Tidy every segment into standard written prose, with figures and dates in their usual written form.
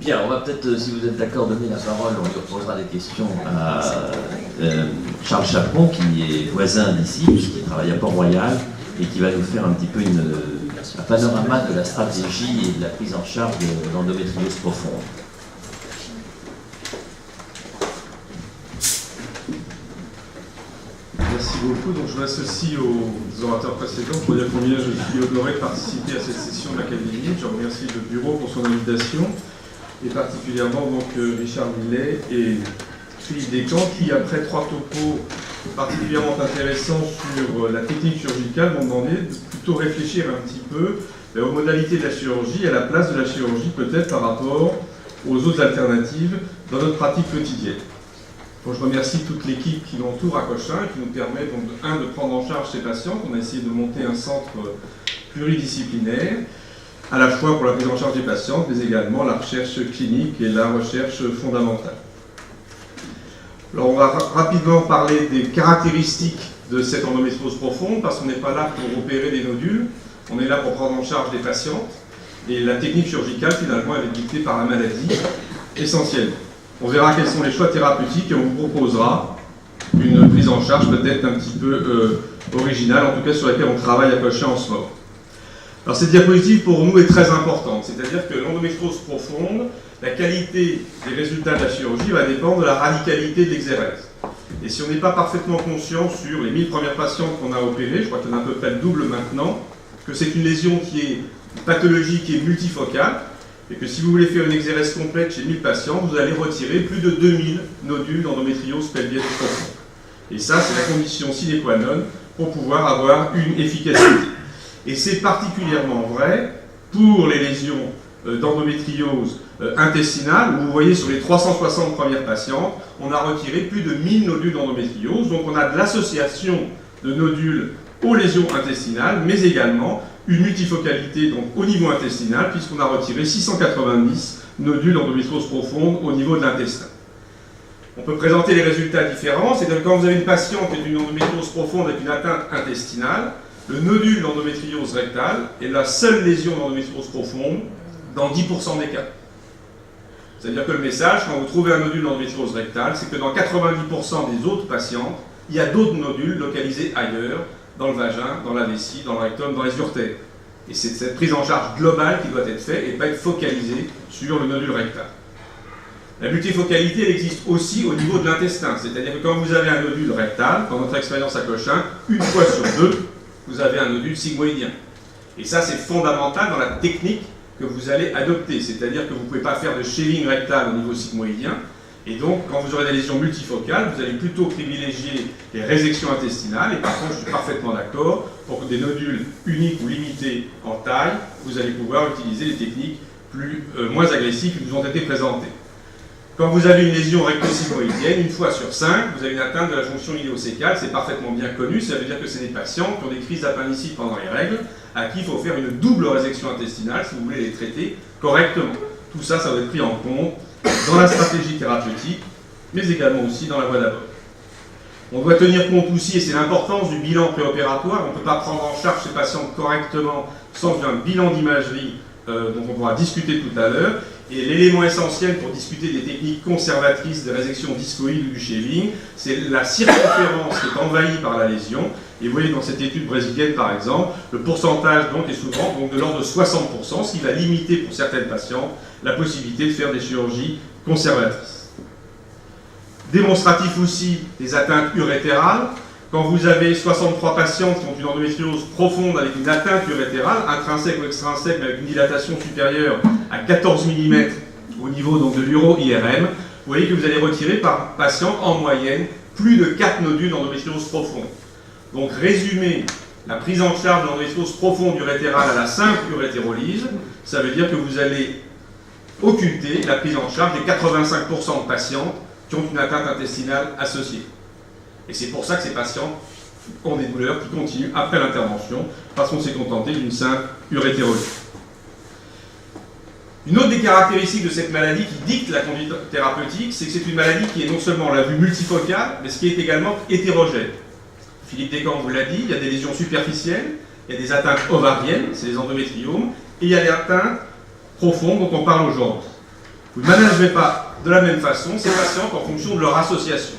Bien, on va peut-être, si vous êtes d'accord, donner la parole, on lui posera des questions à Charles Chaperon, qui est voisin d'ici, qui travaille à Port-Royal, et qui va nous faire un petit peu un panorama de la stratégie et de la prise en charge de l'endométriose profonde. Merci beaucoup. Donc, je m'associe aux orateurs précédents pour dire combien je suis honoré de participer à cette session de l'Académie. Je remercie le bureau pour son invitation, et particulièrement donc, Richard Millet et Philippe Descamps, qui, après 3 topos particulièrement intéressants sur la technique chirurgicale, m'ont demandé de plutôt réfléchir un petit peu aux modalités de la chirurgie et à la place de la chirurgie peut-être par rapport aux autres alternatives dans notre pratique quotidienne. Bon, je remercie toute l'équipe qui m'entoure à Cochin et qui nous permet donc, de prendre en charge ces patients. On a essayé de monter un centre pluridisciplinaire, à la fois pour la prise en charge des patientes, mais également la recherche clinique et la recherche fondamentale. Alors, on va rapidement parler des caractéristiques de cette endométriose profonde, parce qu'on n'est pas là pour opérer des nodules, on est là pour prendre en charge des patientes, et la technique chirurgicale, finalement, elle est dictée par la maladie, essentiellement. On verra quels sont les choix thérapeutiques et on vous proposera une prise en charge peut-être un petit peu originale, en tout cas sur laquelle on travaille à Cochin en ce moment. Alors cette diapositive pour nous est très importante, c'est-à-dire que l'endométriose profonde, la qualité des résultats de la chirurgie va dépendre de la radicalité de l'exérèse. Et si on n'est pas parfaitement conscient sur les 1000 premières patientes qu'on a opérées, je crois qu'il y en a à peu près le double maintenant, que c'est une lésion qui est une pathologie qui est multifocale, et que si vous voulez faire une exérèse complète chez 1000 patients, vous allez retirer plus de 2000 nodules d'endométriose pelvienne profonde. Et ça, c'est la condition sine qua non pour pouvoir avoir une efficacité. Et c'est particulièrement vrai pour les lésions d'endométriose intestinale, où vous voyez sur les 360 premières patientes, on a retiré plus de 1000 nodules d'endométriose, donc on a de l'association de nodules aux lésions intestinales, mais également une multifocalité donc, au niveau intestinal, puisqu'on a retiré 690 nodules d'endométriose profonde au niveau de l'intestin. On peut présenter les résultats différents, c'est-à-dire que quand vous avez une patiente qui est d'une endométriose profonde avec une atteinte intestinale, le nodule d'endométriose rectale est la seule lésion d'endométriose profonde dans 10% des cas. C'est-à-dire que le message, quand vous trouvez un nodule d'endométriose rectale, c'est que dans 90% des autres patientes, il y a d'autres nodules localisés ailleurs, dans le vagin, dans la vessie, dans le rectum, dans les urtères. Et c'est cette prise en charge globale qui doit être faite et pas être focalisée sur le nodule rectal. La multifocalité, elle existe aussi au niveau de l'intestin. C'est-à-dire que quand vous avez un nodule rectal, dans notre expérience à Cochin, une fois sur 2, vous avez un nodule sigmoïdien. Et ça, c'est fondamental dans la technique que vous allez adopter. C'est-à-dire que vous ne pouvez pas faire de shaving rectal au niveau sigmoïdien. Et donc, quand vous aurez des lésions multifocales, vous allez plutôt privilégier les résections intestinales. Et par contre, je suis parfaitement d'accord, pour des nodules uniques ou limités en taille, vous allez pouvoir utiliser les techniques moins agressives qui vous ont été présentées. Quand vous avez une lésion recto-sigmoïdienne, une fois sur 5, vous avez une atteinte de la jonction iléocécale, c'est parfaitement bien connu, ça veut dire que c'est des patients qui ont des crises d'appendicite pendant les règles, à qui il faut faire une double résection intestinale si vous voulez les traiter correctement. Tout ça, ça va être pris en compte dans la stratégie thérapeutique, mais également aussi dans la voie d'abord. On doit tenir compte aussi, et c'est l'importance du bilan préopératoire, on ne peut pas prendre en charge ces patients correctement sans un bilan d'imagerie dont on pourra discuter tout à l'heure. Et l'élément essentiel pour discuter des techniques conservatrices de résection discoïde ou du shaving, c'est la circonférence qui est envahie par la lésion. Et vous voyez dans cette étude brésilienne par exemple, le pourcentage donc, est souvent donc, de l'ordre de 60%, ce qui va limiter pour certaines patientes la possibilité de faire des chirurgies conservatrices. Démonstratif aussi des atteintes urétérales. Quand vous avez 63 patientes qui ont une endométriose profonde avec une atteinte urétérale, intrinsèque ou extrinsèque, mais avec une dilatation supérieure à 14 mm au niveau donc, de l'uro-IRM, vous voyez que vous allez retirer par patient en moyenne plus de 4 nodules d'endométriose profonde. Donc résumer la prise en charge de l'endométriose profonde urétérale à la simple urétérolyse, ça veut dire que vous allez occulter la prise en charge des 85% de patientes qui ont une atteinte intestinale associée. Et c'est pour ça que ces patients ont des douleurs qui continuent après l'intervention, parce qu'on s'est contenté d'une simple urétérolyse. Une autre des caractéristiques de cette maladie qui dicte la conduite thérapeutique, c'est que c'est une maladie qui est non seulement, on l'a vu, multifocale, mais ce qui est également hétérogène. Philippe Descamps vous l'a dit, il y a des lésions superficielles, il y a des atteintes ovariennes, c'est les endométriomes, et il y a des atteintes profondes dont on parle aujourd'hui. Vous ne managerez pas de la même façon ces patientes en fonction de leur association.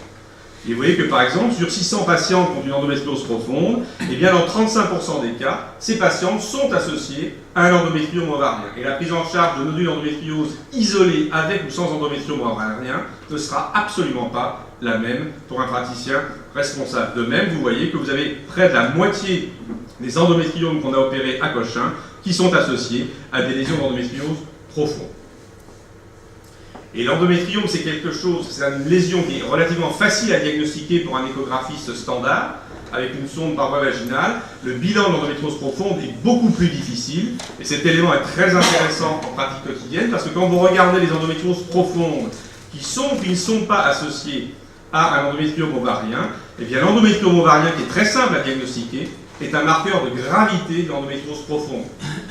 Et vous voyez que par exemple, sur 600 patientes qui ont une endométriose profonde, eh bien dans 35% des cas, ces patientes sont associées à un endométriome ovarien. Et la prise en charge de nodules d'endométriose isolés avec ou sans endométriome ovarien ne sera absolument pas la même pour un praticien responsable. De même, vous voyez que vous avez près de la moitié des endométriomes qu'on a opérés à Cochin qui sont associés à des lésions d'endométriose profondes. Et l'endométriome, c'est quelque chose, c'est une lésion qui est relativement facile à diagnostiquer pour un échographiste standard, avec une sonde par voie vaginale. Le bilan de l'endométriose profonde est beaucoup plus difficile, et cet élément est très intéressant en pratique quotidienne, parce que quand vous regardez les endométrioses profondes qui ne sont pas associées à un endométriome ovarien, eh bien l'endométriome ovarien, qui est très simple à diagnostiquer, est un marqueur de gravité de l'endométriose profonde.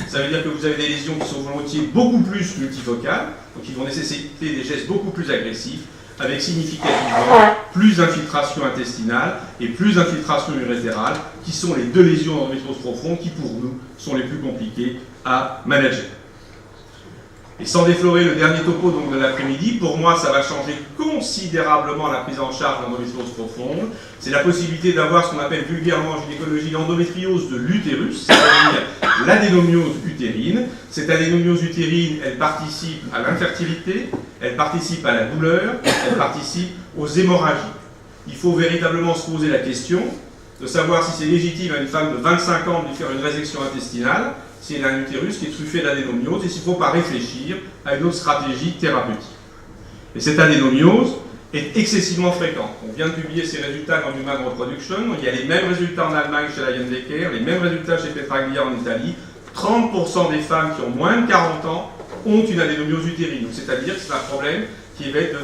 Ça veut dire que vous avez des lésions qui sont volontiers beaucoup plus multifocales, donc qui vont nécessiter des gestes beaucoup plus agressifs, avec significativement plus d'infiltration intestinale et plus d'infiltration urétérale, qui sont les deux lésions d'endométriose profonde qui, pour nous, sont les plus compliquées à manager. Et sans déflorer le dernier topo donc, de l'après-midi, pour moi, ça va changer considérablement la prise en charge de l'endométriose profonde. C'est la possibilité d'avoir ce qu'on appelle vulgairement en gynécologie l'endométriose de l'utérus, c'est-à-dire l'adénomiose utérine. Cette adénomiose utérine, elle participe à l'infertilité, elle participe à la douleur, elle participe aux hémorragies. Il faut véritablement se poser la question de savoir si c'est légitime à une femme de 25 ans de lui faire une résection intestinale, si elle a un utérus qui est truffé d'adénomiose, et s'il ne faut pas réfléchir à une autre stratégie thérapeutique. Et cette adénomiose est excessivement fréquente. On vient de publier ces résultats dans Human Reproduction. Il y a les mêmes résultats en Allemagne chez la Decker, les mêmes résultats chez Petraglia en Italie. 30% des femmes qui ont moins de 40 ans ont une adénomiose utérine. C'est-à-dire que c'est un problème qui va être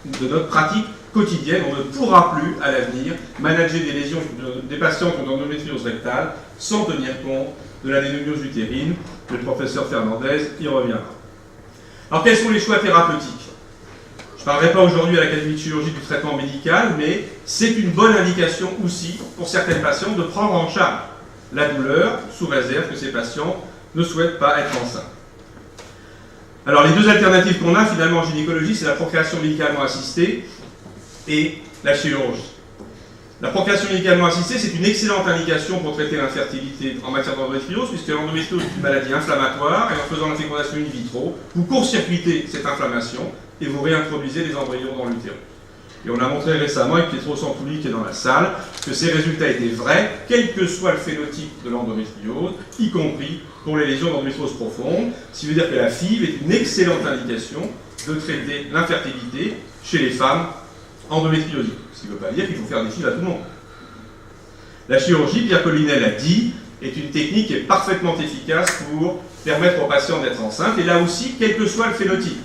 de notre pratique quotidienne. On ne pourra plus, à l'avenir, manager des lésions des patients qui ont une endométriose rectale sans tenir compte de l'adénomiose utérine. Le professeur Fernandez y reviendra. Alors, quels sont les choix thérapeutiques? Je ne parlerai pas aujourd'hui à l'Académie de chirurgie du traitement médical, mais c'est une bonne indication aussi pour certaines patientes de prendre en charge la douleur, sous réserve que ces patients ne souhaitent pas être enceintes. Alors, les deux alternatives qu'on a finalement en gynécologie, c'est la procréation médicalement assistée et la chirurgie. La procréation médicalement assistée, c'est une excellente indication pour traiter l'infertilité en matière d'endométriose, puisque l'endométriose est une maladie inflammatoire, et en faisant la fécondation in vitro, vous court-circuitez cette inflammation et vous réintroduisez les embryons dans l'utérus. Et on a montré récemment, avec Pietro Santulli qui est dans la salle, que ces résultats étaient vrais, quel que soit le phénotype de l'endométriose, y compris pour les lésions d'endométriose profonde, ce qui veut dire que la FIV est une excellente indication de traiter l'infertilité chez les femmes endométriosées. Ce qui ne veut pas dire qu'il faut faire des FIV à tout le monde. La chirurgie, Pierre Collinet l'a dit, est une technique qui est parfaitement efficace pour permettre aux patients d'être enceintes, et là aussi, quel que soit le phénotype,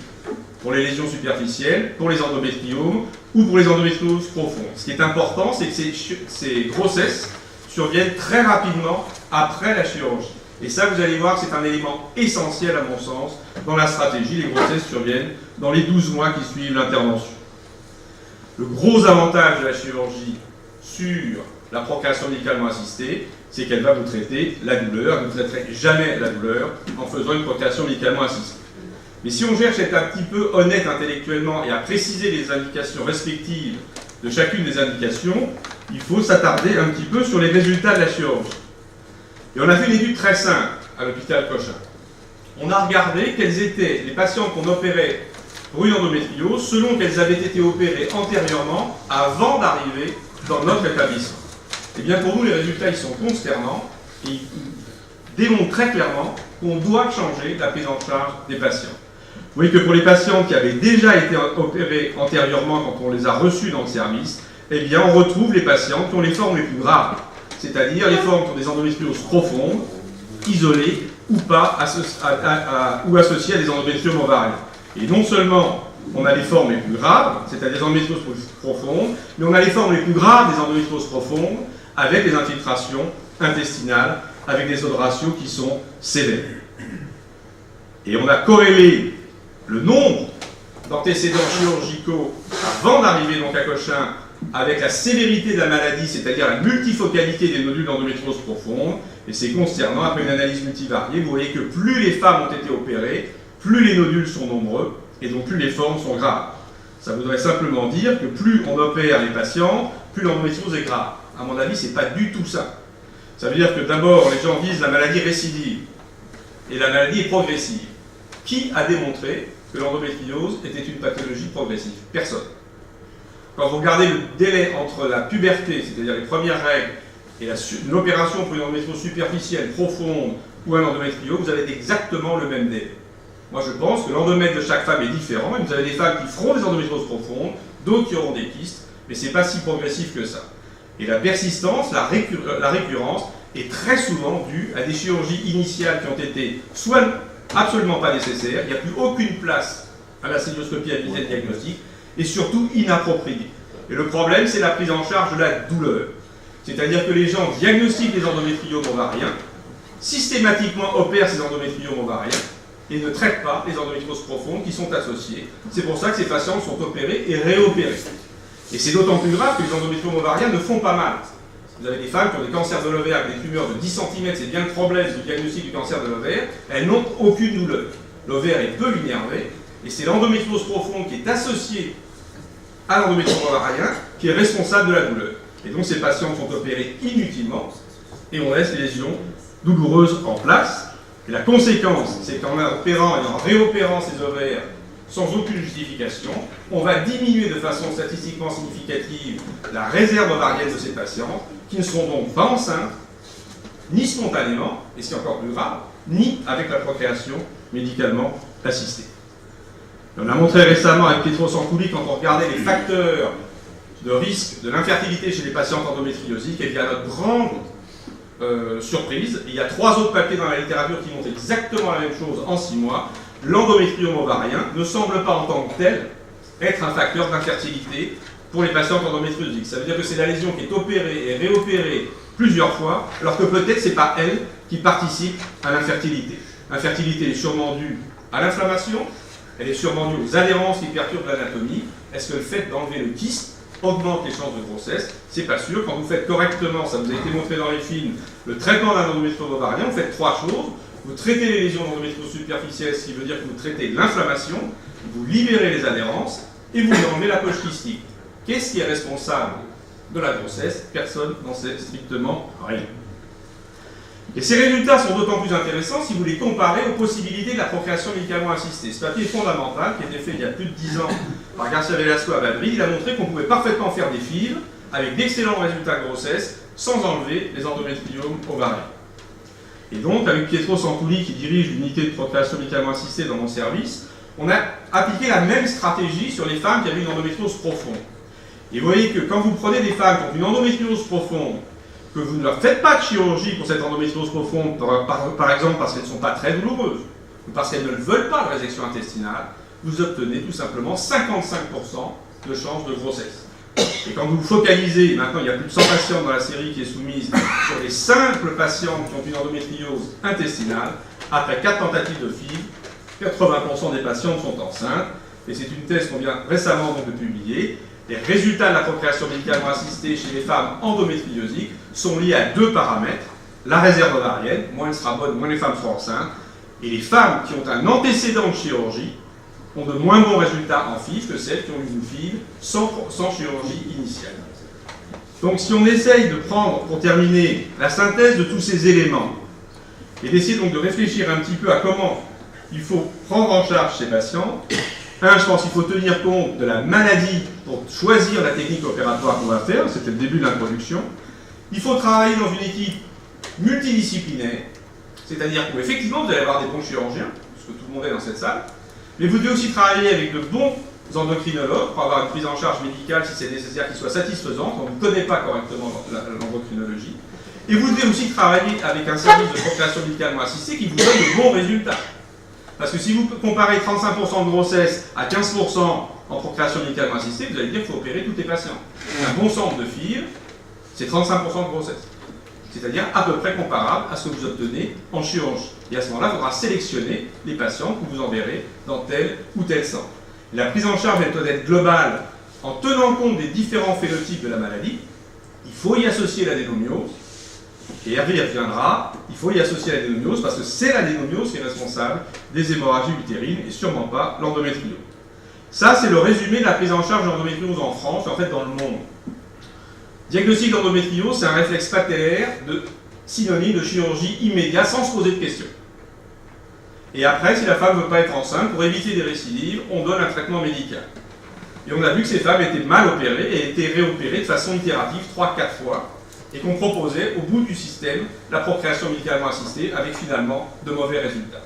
pour les lésions superficielles, pour les endométriomes ou pour les endométrioses profondes. Ce qui est important, c'est que ces grossesses surviennent très rapidement après la chirurgie. Et ça, vous allez voir, c'est un élément essentiel à mon sens dans la stratégie. Les grossesses surviennent dans les 12 mois qui suivent l'intervention. Le gros avantage de la chirurgie sur la procréation médicalement assistée, c'est qu'elle va vous traiter la douleur. Vous ne traiterez jamais la douleur en faisant une procréation médicalement assistée. Mais si on cherche à être un petit peu honnête intellectuellement et à préciser les indications respectives de chacune des indications, il faut s'attarder un petit peu sur les résultats de la chirurgie. Et on a fait une étude très simple à l'hôpital Cochin. On a regardé quelles étaient les patients qu'on opérait pour une endométriose selon qu'elles avaient été opérées antérieurement avant d'arriver dans notre établissement. Et bien pour nous, les résultats ils sont consternants et ils démontrent très clairement qu'on doit changer la prise en charge des patients. Vous voyez que pour les patients qui avaient déjà été opérés antérieurement quand on les a reçus dans le service, eh bien on retrouve les patients qui ont les formes les plus graves, c'est-à-dire les formes qui ont des endométrioses profondes, isolées ou pas ou associées à des endométriomes ovariens. Et non seulement on a les formes les plus graves, c'est-à-dire des endométrioses profondes, mais on a les formes les plus graves des endométrioses profondes avec des infiltrations intestinales, avec des odds ratios qui sont sévères. Et on a corrélé le nombre d'antécédents chirurgicaux avant d'arriver donc à Cochin avec la sévérité de la maladie, c'est-à-dire la multifocalité des nodules d'endométriose profonde, et c'est consternant, après une analyse multivariée, vous voyez que plus les femmes ont été opérées, plus les nodules sont nombreux, et donc plus les formes sont graves. Ça voudrait simplement dire que plus on opère les patients, plus l'endométriose est grave. À mon avis, ce n'est pas du tout ça. Ça veut dire que d'abord, les gens disent la maladie récidive, et la maladie est progressive. Qui a démontré que l'endométriose était une pathologie progressive? Personne. Quand vous regardez le délai entre la puberté, c'est-à-dire les premières règles, et une opération pour une endométriose superficielle, profonde, ou un endométriose, vous avez exactement le même délai. Moi, je pense que l'endomètre de chaque femme est différent, et vous avez des femmes qui feront des endométrioses profondes, d'autres qui auront des kystes, mais ce n'est pas si progressif que ça. Et la persistance, la récurrence, est très souvent due à des chirurgies initiales qui ont été soit absolument pas nécessaires, il n'y a plus aucune place à la célioscopie à visée diagnostique, et surtout inappropriée. Et le problème, c'est la prise en charge de la douleur. C'est-à-dire que les gens diagnostiquent les endométriomes ovariens, systématiquement opèrent ces endométriomes ovariens, et ne traitent pas les endométrioses profondes qui sont associées. C'est pour ça que ces patientes sont opérées et réopérées. Et c'est d'autant plus grave que les endométriomes ovariens ne font pas mal. Vous avez des femmes qui ont des cancers de l'ovaire avec des tumeurs de 10 cm, c'est bien le problème du diagnostic du cancer de l'ovaire, elles n'ont aucune douleur. L'ovaire est peu innervé, et c'est l'endométriose profonde qui est associée à l'endométriome ovarien qui est responsable de la douleur. Et donc ces patientes sont opérées inutilement, et on laisse les lésions douloureuses en place. Et la conséquence, c'est qu'en opérant et en réopérant ces ovaires sans aucune justification, on va diminuer de façon statistiquement significative la réserve ovarienne de ces patientes, qui ne seront donc pas enceintes, ni spontanément, et c'est encore plus grave, ni avec la procréation médicalement assistée. On a montré récemment avec Pietro Santouli, quand on regardait les facteurs de risque de l'infertilité chez les patientes endométriosiques, et bien notre grande surprise, il y a 3 autres papiers dans la littérature qui montrent exactement la même chose en 6 mois, l'endométriome ovarien ne semble pas en tant que tel être un facteur d'infertilité pour les patientes endométriosiques. Ça veut dire que c'est la lésion qui est opérée et réopérée plusieurs fois, alors que peut-être ce n'est pas elle qui participe à l'infertilité. L'infertilité est sûrement due à l'inflammation, elle est sûrement due aux adhérences qui perturbent l'anatomie. Est-ce que le fait d'enlever le kyste augmente les chances de grossesse? C'est pas sûr. Quand vous faites correctement, ça vous a été montré dans les films, le traitement d'un endométriome ovarien, vous faites 3 choses. Vous traitez les lésions d'endométriose superficielle, ce qui veut dire que vous traitez l'inflammation, vous libérez les adhérences et vous enlevez la poche kystique. Qu'est-ce qui est responsable de la grossesse? Personne n'en sait strictement rien. Et ces résultats sont d'autant plus intéressants si vous les comparez aux possibilités de la procréation médicalement assistée. Ce papier fondamental, qui a été fait il y a plus de 10 ans par Garcia Velasco à Madrid, il a montré qu'on pouvait parfaitement faire des FIV avec d'excellents résultats de grossesse sans enlever les endométriomes ovariens. Et donc, avec Pietro Santouli, qui dirige l'unité de procréation médicalement assistée dans mon service, on a appliqué la même stratégie sur les femmes qui avaient une endométriose profonde. Et vous voyez que quand vous prenez des femmes qui ont une endométriose profonde, que vous ne leur faites pas de chirurgie pour cette endométriose profonde, par exemple parce qu'elles ne sont pas très douloureuses, ou parce qu'elles ne veulent pas de résection intestinale, vous obtenez tout simplement 55% de chances de grossesse. Et quand vous vous focalisez, maintenant il y a plus de 100 patients dans la série qui est soumise, sur les simples patients qui ont une endométriose intestinale, après 4 tentatives de FIV, 80% des patientes sont enceintes, et c'est une thèse qu'on vient récemment donc de publier. Les résultats de la procréation médicalement assistée chez les femmes endométriosiques sont liés à 2 paramètres, la réserve ovarienne, moins elle sera bonne, moins les femmes seront enceintes, et les femmes qui ont un antécédent de chirurgie ont de moins bons résultats en FIV que celles qui ont eu une FIV sans chirurgie initiale. Donc si on essaye de prendre, pour terminer, la synthèse de tous ces éléments, et d'essayer donc de réfléchir un petit peu à comment il faut prendre en charge ces patients, je pense qu'il faut tenir compte de la maladie pour choisir la technique opératoire qu'on va faire, c'était le début de l'introduction. Il faut travailler dans une équipe multidisciplinaire, c'est-à-dire qu'effectivement vous allez avoir des bons chirurgiens, parce que tout le monde est dans cette salle, mais vous devez aussi travailler avec de bons endocrinologues pour avoir une prise en charge médicale si c'est nécessaire qui soit satisfaisante, on ne connaît pas correctement l'endocrinologie. Et vous devez aussi travailler avec un service de procréation médicalement assistée qui vous donne de bons résultats. Parce que si vous comparez 35% de grossesse à 15% en procréation médicalement assistée, vous allez dire qu'il faut opérer tous les patients. Un bon centre de FIV, c'est 35% de grossesse. C'est-à-dire à peu près comparable à ce que vous obtenez en chirurgie. Et à ce moment-là, il faudra sélectionner les patients que vous enverrez dans tel ou tel centre. Et la prise en charge elle doit être globale en tenant compte des différents phénotypes de la maladie. Il faut y associer l'adénomiose. Et Hervé y reviendra, il faut y associer l'adénomiose parce que c'est l'adénomiose qui est responsable des hémorragies utérines et sûrement pas l'endométriose. Ça, c'est le résumé de la prise en charge de l'endométriose en France, en fait dans le monde. Diagnostic d'endométriose, c'est un réflexe patellaire synonyme de chirurgie immédiate sans se poser de questions. Et après, si la femme ne veut pas être enceinte, pour éviter des récidives, on donne un traitement médical. Et on a vu que ces femmes étaient mal opérées et étaient réopérées de façon itérative 3-4 fois, et qu'on proposait au bout du système la procréation médicalement assistée avec finalement de mauvais résultats.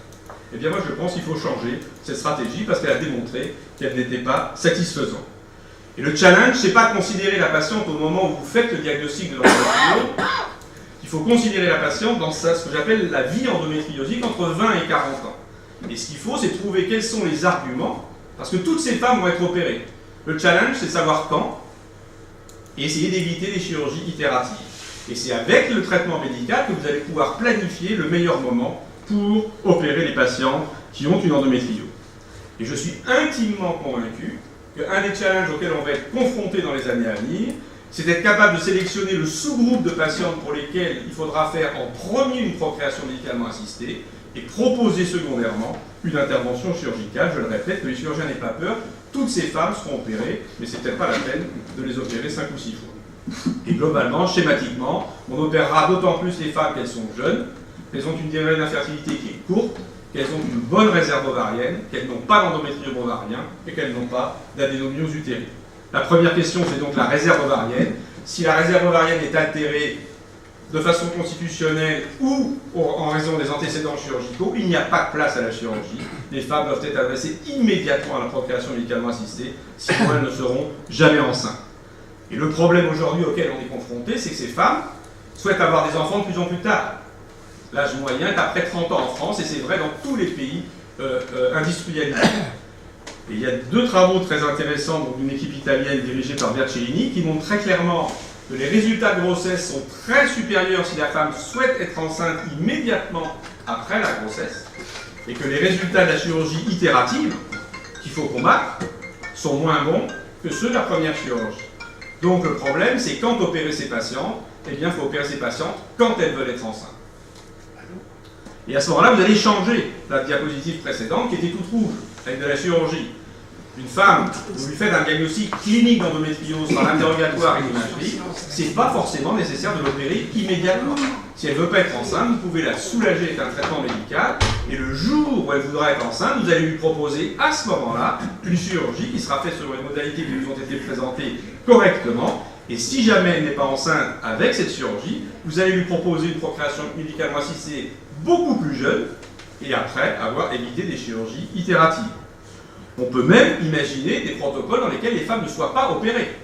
Eh bien moi je pense qu'il faut changer cette stratégie parce qu'elle a démontré qu'elle n'était pas satisfaisante. Et le challenge, c'est pas de considérer la patiente au moment où vous faites le diagnostic de l'endométriose, il faut considérer la patiente dans ce que j'appelle la vie endométriosique entre 20 et 40 ans. Et ce qu'il faut, c'est trouver quels sont les arguments, parce que toutes ces femmes vont être opérées. Le challenge, c'est de savoir quand, et essayer d'éviter les chirurgies itératives. Et c'est avec le traitement médical que vous allez pouvoir planifier le meilleur moment pour opérer les patients qui ont une endométriose. Et je suis intimement convaincu qu'un des challenges auxquels on va être confronté dans les années à venir, c'est d'être capable de sélectionner le sous-groupe de patientes pour lesquelles il faudra faire en premier une procréation médicalement assistée et proposer secondairement une intervention chirurgicale. Je le répète, que les chirurgiens n'aient pas peur, toutes ces femmes seront opérées, mais c'est peut-être pas la peine de les opérer 5 ou 6 fois. Et globalement, schématiquement, on opérera d'autant plus les femmes qu'elles sont jeunes, qu'elles ont une durée d'infertilité qui est courte, qu'elles ont une bonne réserve ovarienne, qu'elles n'ont pas d'endométriome ovarien et qu'elles n'ont pas d'adénomiose utérine. La première question, c'est donc la réserve ovarienne. Si la réserve ovarienne est altérée de façon constitutionnelle ou en raison des antécédents chirurgicaux, il n'y a pas de place à la chirurgie. Les femmes doivent être adressées immédiatement à la procréation médicalement assistée, sinon elles ne seront jamais enceintes. Et le problème aujourd'hui auquel on est confronté, c'est que ces femmes souhaitent avoir des enfants de plus en plus tard. L'âge moyen est après 30 ans en France, et c'est vrai dans tous les pays industrialisés. Et il y a 2 travaux très intéressants d'une équipe italienne dirigée par Bercellini qui montrent très clairement que les résultats de grossesse sont très supérieurs si la femme souhaite être enceinte immédiatement après la grossesse, et que les résultats de la chirurgie itérative, qu'il faut combattre, sont moins bons que ceux de la première chirurgie. Donc le problème, c'est quand opérer ces patientes, eh bien il faut opérer ces patientes quand elles veulent être enceintes. Et à ce moment-là, vous allez changer la diapositive précédente qui était toute rouge, avec de la chirurgie. Une femme, vous lui faites un diagnostic clinique d'endométriose par l'interrogatoire et l'imagerie, c'est pas forcément nécessaire de l'opérer immédiatement. Si elle ne veut pas être enceinte, vous pouvez la soulager avec un traitement médical, et le jour où elle voudra être enceinte, vous allez lui proposer à ce moment-là une chirurgie qui sera faite selon les modalités qui vous ont été présentées correctement. Et si jamais elle n'est pas enceinte avec cette chirurgie, vous allez lui proposer une procréation médicalement assistée beaucoup plus jeune, et après avoir évité des chirurgies itératives. On peut même imaginer des protocoles dans lesquels les femmes ne soient pas opérées.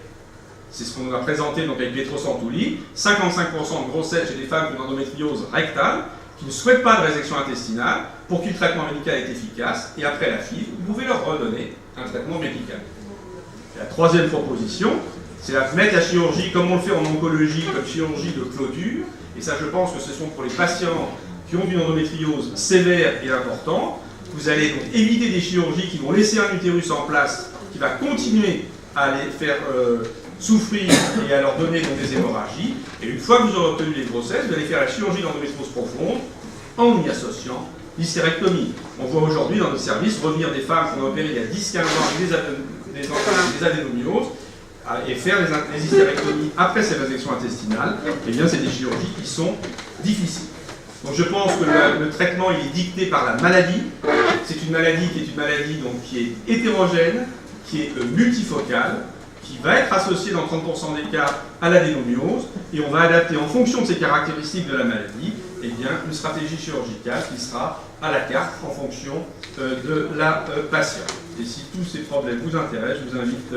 C'est ce qu'on a présenté donc avec Pietro Santulli, 55% de grossesse chez des femmes qui ont une endométriose rectale, qui ne souhaitent pas de résection intestinale, pour qui le traitement médical est efficace, et après la FIV, vous pouvez leur redonner un traitement médical. Et la troisième proposition, c'est de mettre la chirurgie, comme on le fait en oncologie, comme chirurgie de clôture, et ça je pense que ce sont pour les patients qui ont une endométriose sévère et importante. Vous allez donc éviter des chirurgies qui vont laisser un utérus en place, qui va continuer à les faire souffrir et à leur donner donc des hémorragies. Et une fois que vous aurez obtenu les grossesses, vous allez faire la chirurgie d'endométriose profonde en y associant l'hystérectomie. On voit aujourd'hui dans nos services revenir des femmes qu'on a opérées il y a 10-15 ans avec des adénomioses et faire les hystérectomies après ces résections intestinales. Eh bien, c'est des chirurgies qui sont difficiles. Donc je pense que le traitement il est dicté par la maladie. C'est une maladie donc, qui est hétérogène, qui est multifocale, qui va être associée dans 30% des cas à l'adénomiose, et on va adapter en fonction de ces caractéristiques de la maladie, eh bien, une stratégie chirurgicale qui sera à la carte en fonction de la patiente. Et si tous ces problèmes vous intéressent, je vous invite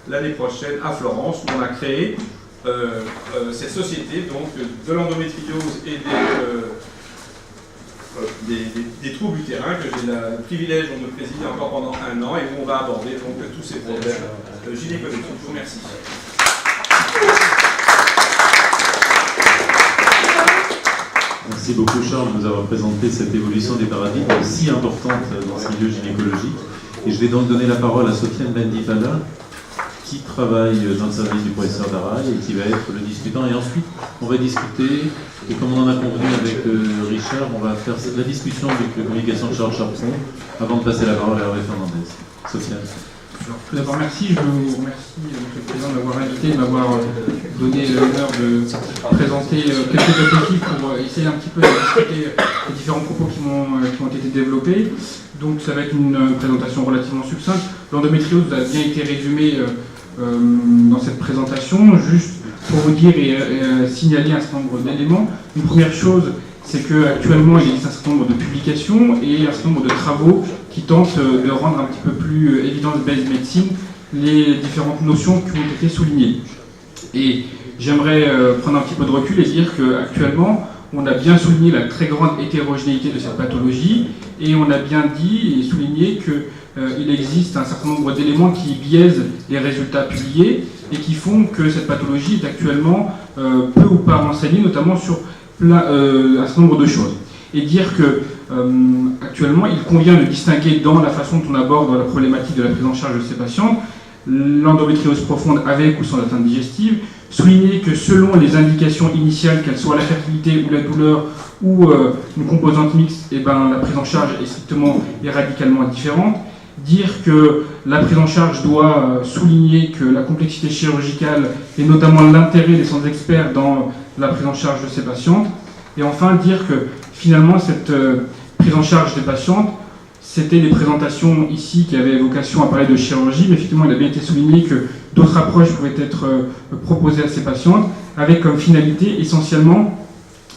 l'année prochaine à Florence où on a créé cette société donc, de l'endométriose et des troubles utérins que j'ai le privilège de présider encore pendant 1 an et où on va aborder donc, tous ces problèmes gynécologiques. Je vous remercie. Merci beaucoup Charles de nous avoir présenté cette évolution des paradigmes si importante dans ce milieu gynécologique. Et je vais donc donner la parole à Sofiane Bendifala, qui travaille dans le service du professeur Darail et qui va être le discutant. Et ensuite, on va discuter, et comme on en a convenu avec Richard, on va faire la discussion avec la communication de Charles Charpon avant de passer la parole à Hervé Fernandez. Sofiane. Tout d'abord, merci. Je vous remercie, Monsieur le Président, de m'avoir invité, de m'avoir donné l'honneur de présenter quelques perspectives pour essayer un petit peu de discuter les différents propos qui ont été développés. Donc, ça va être une présentation relativement succincte. L'endométriose a bien été résumée dans cette présentation. Juste pour vous dire et signaler un certain nombre d'éléments. Une première chose, c'est qu'actuellement, il existe un certain nombre de publications et un certain nombre de travaux qui tentent de rendre un petit peu plus evidence-based medicine les différentes notions qui ont été soulignées. Et j'aimerais prendre un petit peu de recul et dire qu'actuellement, on a bien souligné la très grande hétérogénéité de cette pathologie et on a bien dit et souligné qu'il existe un certain nombre d'éléments qui biaisent les résultats publiés et qui font que cette pathologie est actuellement peu ou pas renseignée, notamment sur un certain nombre de choses. Et dire que actuellement, il convient de distinguer dans la façon dont on aborde la problématique de la prise en charge de ces patientes l'endométriose profonde avec ou sans atteinte digestive, souligner que selon les indications initiales, qu'elles soient la fertilité ou la douleur ou une composante mixte, eh ben, la prise en charge est strictement et radicalement différente. Dire que la prise en charge doit souligner que la complexité chirurgicale et notamment l'intérêt des centres experts dans la prise en charge de ces patientes. Et enfin, dire que finalement, cette prise en charge des patientes, c'était des présentations ici qui avaient vocation à parler de chirurgie, mais effectivement, il a bien été souligné que d'autres approches pouvaient être proposées à ces patientes, avec comme finalité essentiellement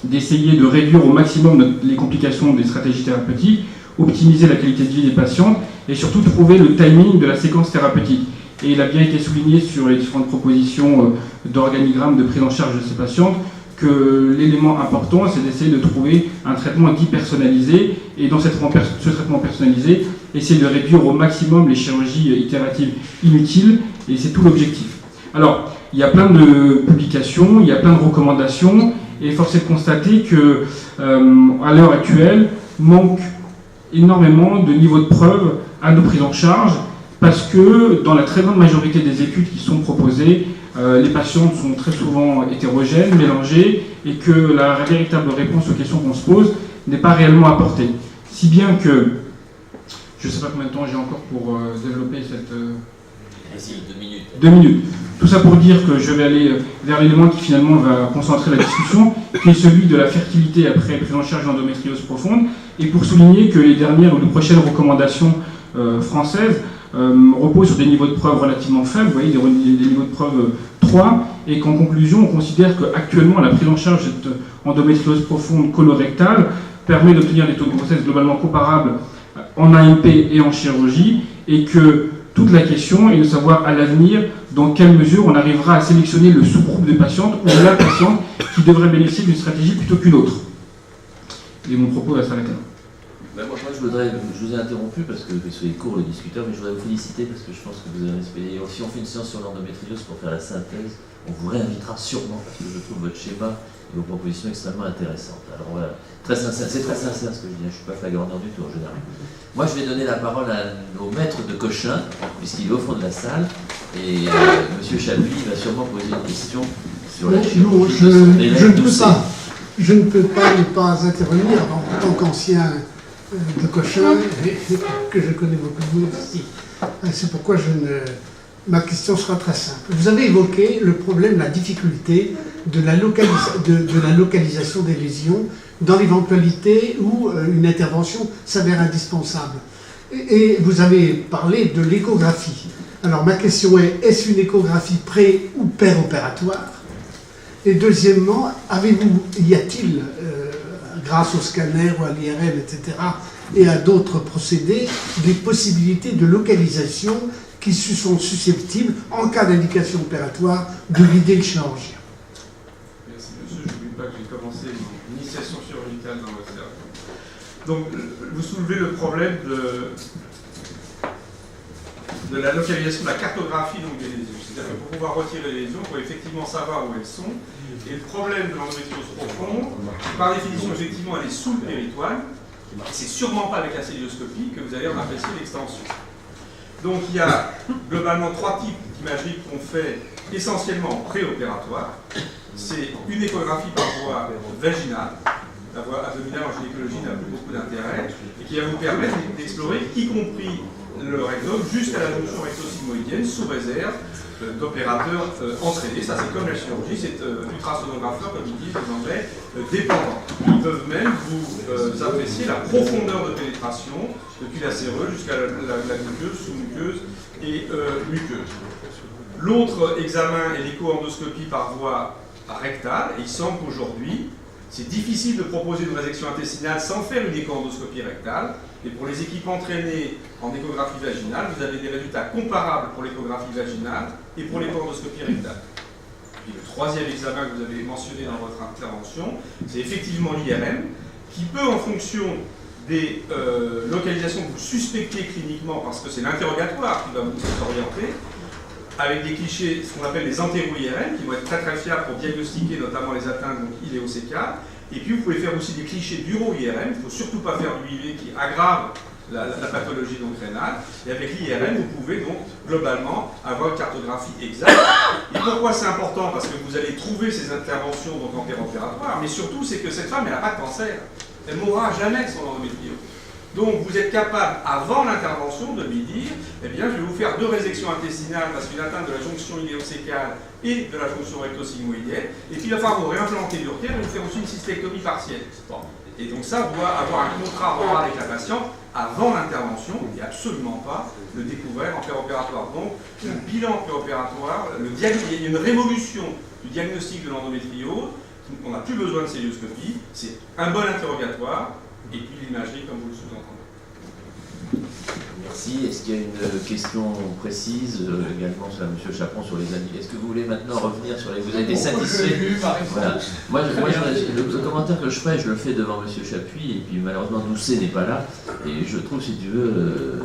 d'essayer de réduire au maximum les complications des stratégies thérapeutiques, optimiser la qualité de vie des patientes et surtout trouver le timing de la séquence thérapeutique. Et il a bien été souligné sur les différentes propositions d'organigramme de prise en charge de ces patientes que l'élément important, c'est d'essayer de trouver un traitement dit personnalisé et dans ce traitement personnalisé, essayer de réduire au maximum les chirurgies itératives inutiles et c'est tout l'objectif. Alors, il y a plein de publications, il y a plein de recommandations et force est de constater que à l'heure actuelle, manque énormément de niveaux de preuve à nos prises en charge parce que dans la très grande majorité des études qui sont proposées, les patientes sont très souvent hétérogènes, mélangées, et que la véritable réponse aux questions qu'on se pose n'est pas réellement apportée. Si bien que, je ne sais pas combien de temps j'ai encore pour développer cette... 2 minutes. 2 minutes. Tout ça pour dire que je vais aller vers l'élément qui finalement va concentrer la discussion, qui est celui de la fertilité après prise en charge d'endométriose profonde, et pour souligner que les dernières ou les prochaines recommandations françaises repose sur des niveaux de preuve relativement faibles, vous voyez, des niveaux de preuve 3, et qu'en conclusion, on considère qu'actuellement, la prise en charge de cette endométriose profonde colorectale permet d'obtenir des taux de grossesse globalement comparables en AMP et en chirurgie, et que toute la question est de savoir à l'avenir dans quelle mesure on arrivera à sélectionner le sous-groupe de patientes ou la patiente qui devrait bénéficier d'une stratégie plutôt qu'une autre. Et mon propos va s'arrêter là. Ben moi, je vous ai interrompu parce que vous soyez court le discuteur, mais je voudrais vous féliciter parce que je pense que vous avez respecté. Si on fait une séance sur l'endométriose pour faire la synthèse, on vous réinvitera sûrement parce que je trouve votre schéma et vos propositions extrêmement intéressantes. Alors voilà, c'est très sincère ce que je dis, je ne suis pas flagorneur du tout en général. Moi, je vais donner la parole au maître de Cochin, puisqu'il est au fond de la salle, et M. Chapuis va sûrement poser une question sur la chirurgie. Je ne peux pas ne pas intervenir en tant qu'ancien de Cochin, et que je connais beaucoup de monde ici. C'est pourquoi ma question sera très simple. Vous avez évoqué le problème, la difficulté de la localisation des lésions dans l'éventualité où une intervention s'avère indispensable. Et vous avez parlé de l'échographie. Alors ma question est, est-ce une échographie pré- ou péropératoire? Et deuxièmement, y a-t-il, grâce au scanner ou à l'IRM, etc., et à d'autres procédés, des possibilités de localisation qui sont susceptibles, en cas d'indication opératoire, de guider le chirurgien? Merci monsieur, je n'oublie pas que j'ai commencé mon initiation chirurgicale dans votre thérapie. Donc, vous soulevez le problème de la localisation, de la cartographie donc, des lésions. C'est-à-dire que pour pouvoir retirer les lésions, il faut effectivement savoir où elles sont. Et le problème de l'endométriose profonde, par définition, effectivement, elle est sous le péritoine. C'est sûrement pas avec la célioscopie que vous allez en apprécier l'extension. Donc il y a globalement 3 types d'imagerie qu'on fait essentiellement en préopératoire. C'est une échographie par voie vaginale. La voie abdominale en gynécologie n'a plus beaucoup d'intérêt, et qui va vous permettre d'explorer, y compris le rectum, jusqu'à la jonction recto-sigmoïdienne, sous réserve d'opérateurs entraînés. Ça, c'est comme la chirurgie, c'est ultrasonographeur, comme ils disent les Anglais, dépendant. Ils peuvent même vous apprécier la profondeur de pénétration depuis la séreuse jusqu'à la muqueuse, sous-muqueuse et muqueuse. L'autre examen est l'écho-endoscopie par voie rectale, et il semble qu'aujourd'hui, c'est difficile de proposer une résection intestinale sans faire une écho-endoscopie rectale. Et pour les équipes entraînées en échographie vaginale, vous avez des résultats comparables pour l'échographie vaginale et pour l'écho-endoscopie rectale. Et le troisième examen que vous avez mentionné dans votre intervention, c'est effectivement l'IRM, qui peut, en fonction des localisations que vous suspectez cliniquement, parce que c'est l'interrogatoire qui va vous orienter, avec des clichés, ce qu'on appelle les entéro-IRM, qui vont être très très fiables pour diagnostiquer notamment les atteintes donc iléocécales. Et puis vous pouvez faire aussi des clichés d'uro-IRM, il ne faut surtout pas faire du IV qui aggrave la pathologie donc rénale. Et avec l'IRM, vous pouvez donc globalement avoir une cartographie exacte. Et pourquoi c'est important? Parce que vous allez trouver ces interventions donc en péropératoire, mais surtout c'est que cette femme elle n'a pas de cancer. Elle ne mourra jamais de son endométriose. Donc vous êtes capable, avant l'intervention, de lui dire, eh bien je vais vous faire 2 résections intestinales parce qu'une atteinte de la jonction iléocécale et de la jonction recto-sigmoïdienne, et puis il va falloir vous réimplanter l'urtère et vous faire aussi une cystectomie partielle. Bon. Et donc ça, on doit avoir un contrat oral avec la patiente avant l'intervention, et absolument pas le découvrir en préopératoire. Donc le bilan préopératoire, il y a une révolution du diagnostic de l'endométriose, on n'a plus besoin de célioscopie, c'est un bon interrogatoire, et puis l'imagerie comme vous le sous-entendez. Merci. Est-ce qu'il y a une question précise également sur M. Chaperon sur les animaux? Est-ce que vous voulez maintenant revenir sur les... Vous avez été satisfait? Voilà. Moi, le commentaire que je fais, je le fais devant M. Chapuis, et puis malheureusement Doucet n'est pas là, et je trouve, si tu veux,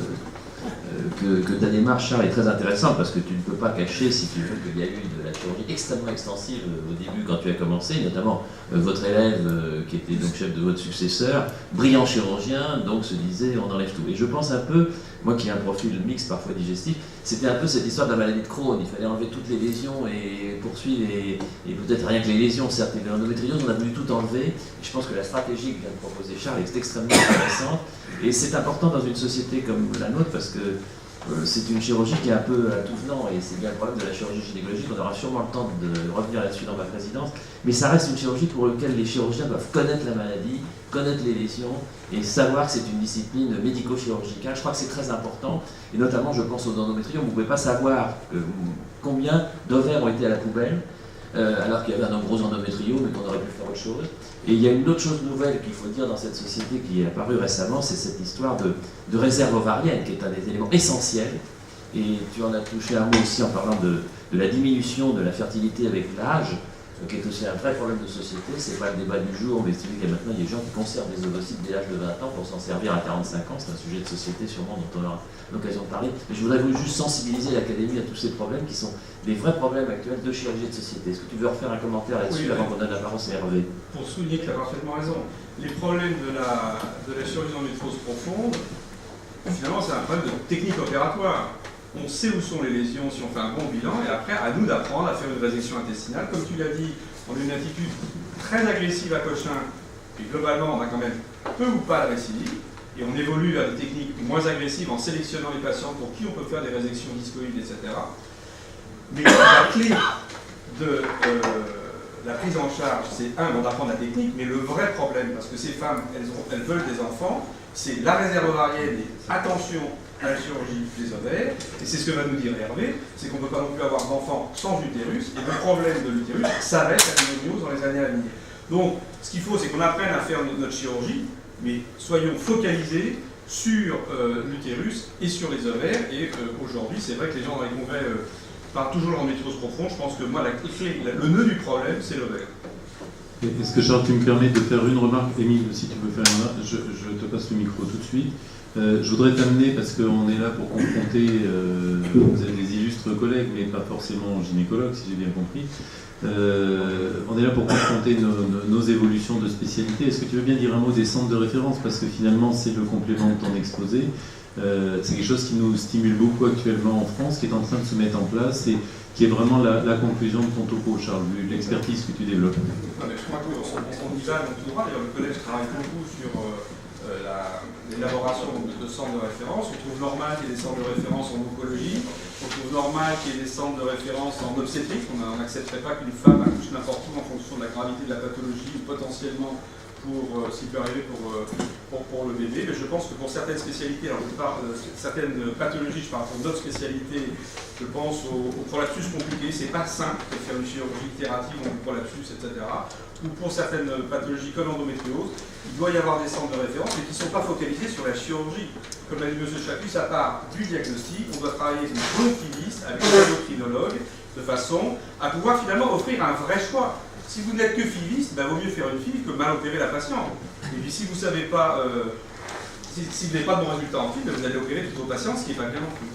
que ta démarche, Charles, est très intéressante, parce que tu ne peux pas cacher, si tu veux, qu'il y a eu de la chirurgie extrêmement extensive au début quand tu as commencé, notamment votre élève qui était donc chef de votre successeur, brillant chirurgien, donc se disait on enlève tout. Et je pense un peu, moi qui ai un profil mixte parfois digestif, c'était un peu cette histoire de la maladie de Crohn, il fallait enlever toutes les lésions et poursuivre, et peut-être rien que les lésions, certes, mais l'endométriose, on a voulu tout enlever. Et je pense que la stratégie que vient de proposer Charles est extrêmement intéressante, et c'est important dans une société comme la nôtre, parce que c'est une chirurgie qui est un peu à tout venant, et c'est bien le problème de la chirurgie gynécologique. On aura sûrement le temps de revenir là-dessus dans ma présidence, mais ça reste une chirurgie pour laquelle les chirurgiens doivent connaître la maladie, connaître les lésions et savoir que c'est une discipline médico-chirurgicale. Je crois que c'est très important, et notamment je pense aux endométrioses. Vous ne pouvez pas savoir combien d'ovaires ont été à la poubelle, alors qu'il y avait un gros endométrio, mais qu'on aurait pu faire autre chose. Et il y a une autre chose nouvelle qu'il faut dire dans cette société qui est apparue récemment, c'est cette histoire de réserve ovarienne, qui est un des éléments essentiels. Et tu en as touché un mot aussi en parlant de la diminution de la fertilité avec l'âge, qui est aussi un vrai problème de société. C'est pas le débat du jour, mais c'est qu'il y a maintenant des gens qui conservent des ovocytes dès l'âge de 20 ans pour s'en servir à 45 ans. C'est un sujet de société sûrement dont on aura l'occasion de parler. Mais je voudrais juste sensibiliser l'Académie à tous ces problèmes qui sont des vrais problèmes actuels de chirurgie de société. Est-ce que tu veux refaire un commentaire là-dessus avant qu'on donne la parole à Hervé? Pour souligner que tu as parfaitement raison. Les problèmes de la chirurgie d'endométriose profonde, finalement, c'est un problème de technique opératoire. On sait où sont les lésions si on fait un bon bilan, et après, à nous d'apprendre à faire une résection intestinale. Comme tu l'as dit, on a une attitude très agressive à Cochin, et globalement, on a quand même peu ou pas de récidive, et on évolue vers des techniques moins agressives en sélectionnant les patients pour qui on peut faire des résections discoïdes, etc. Mais la clé de la prise en charge, c'est d'apprendre la technique, mais le vrai problème, parce que ces femmes, elles veulent des enfants, c'est la réserve ovarienne et attention à la chirurgie des ovaires, et c'est ce que va nous dire Hervé, c'est qu'on ne peut pas non plus avoir d'enfants sans utérus, et le problème de l'utérus, ça va être la ménopause dans les années à venir. Donc, ce qu'il faut, c'est qu'on apprenne à faire notre chirurgie, mais soyons focalisés sur l'utérus et sur les ovaires, et aujourd'hui, c'est vrai que les gens dans les congrès parlent toujours de l'endométriose profonde. Je pense que moi, le nœud du problème, c'est l'ovaire. Est-ce que Charles, tu me permets de faire une remarque? Émile, si tu veux faire une remarque, je te passe le micro tout de suite. Je voudrais t'amener, parce qu'on est là pour confronter, vous êtes des illustres collègues, mais pas forcément gynécologues, si j'ai bien compris. On est là pour confronter nos évolutions de spécialité. Est-ce que tu veux bien dire un mot des centres de référence? Parce que finalement, c'est le complément de ton exposé. C'est quelque chose qui nous stimule beaucoup actuellement en France, qui est en train de se mettre en place et qui est vraiment la conclusion de ton topo, Charles, vu l'expertise que tu développes. Non, mais je crois qu'on y va donc tout droit. D'ailleurs, le collège travaille beaucoup sur l'élaboration de centres de référence. On trouve normal qu'il y ait des centres de référence en oncologie. On trouve normal qu'il y ait des centres de référence en obstétrique. On n'accepterait pas qu'une femme accouche n'importe où en fonction de la gravité de la pathologie ou potentiellement pour ce qui peut arriver pour le bébé. Mais je pense que pour certaines spécialités, alors je parle de certaines pathologies, je parle pour d'autres spécialités, je pense au prolapsus compliqué, c'est pas simple de faire une chirurgie itérative en prolapsus, etc. Ou pour certaines pathologies comme l'endométriose, il doit y avoir des centres de référence, mais qui ne sont pas focalisés sur la chirurgie. Comme l'a dit M. Chapus, à part du diagnostic, on doit travailler avec une bonne filliste, avec un endocrinologue, de façon à pouvoir finalement offrir un vrai choix. Si vous n'êtes que filliste, il vaut mieux faire une fille que mal opérer la patiente. Et puis si vous ne savez pas, si vous n'avez pas de bon résultat en fille, vous allez opérer toutes vos patients, ce qui n'est pas bien non plus.